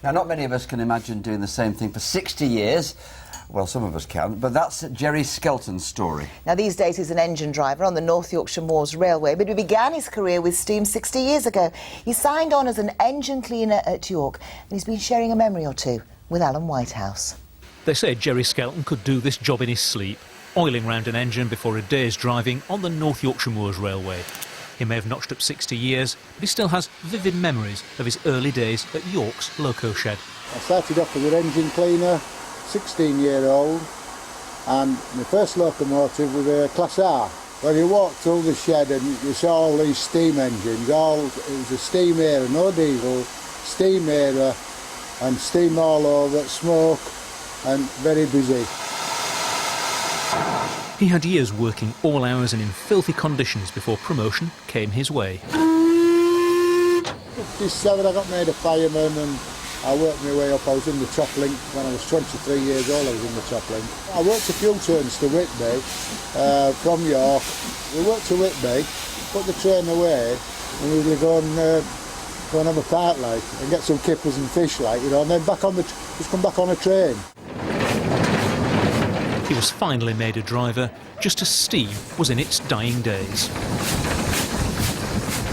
Now, not many of us can imagine doing the same thing for 60 years. Well, some of us can, but that's Gerry Skelton's story. Now, these days he's an engine driver on the North Yorkshire Moors Railway, but he began his career with steam 60 years ago. He signed on as an engine cleaner at York, and he's been sharing a memory or two with Alan Whitehouse. They say Gerry Skelton could do this job in his sleep, oiling round an engine before a day's driving on the North Yorkshire Moors Railway. He may have notched up 60 years, but he still has vivid memories of his early days at York's loco shed. I started off as an engine cleaner, 16-year-old, and my first locomotive was a Class R. When you walked through the shed and you saw all these steam engines, it was a steam era, no diesel, steam era, and steam all over, smoke, and very busy. He had years working all hours and in filthy conditions before promotion came his way. 57, I got made a fireman and I worked my way up. I was in the top link when I was 23 years old. I was in the top link. I worked a few turns to Whitby from York. We worked to Whitby, put the train away, and we would go and have a part like and get some kippers and fish like, you know, and then just come back on a train. He was finally made a driver, just as steam was in its dying days.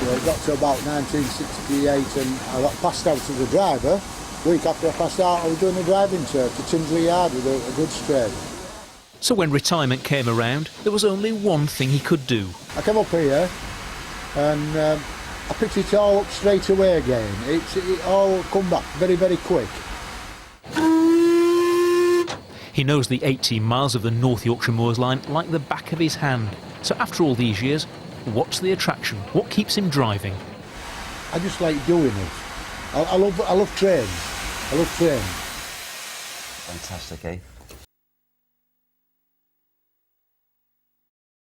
It got to about 1968 and I got passed out as a driver. A week after I passed out, I was doing a driving tour to Tinsley Yard with a goods train. So when retirement came around, there was only one thing he could do. I came up here and I picked it all up straight away again. It all come back very, very quick. He knows the 18 miles of the North Yorkshire Moors line like the back of his hand. So after all these years, what's the attraction? What keeps him driving? I just like doing it. I love trains. I love trains. Fantastic, eh?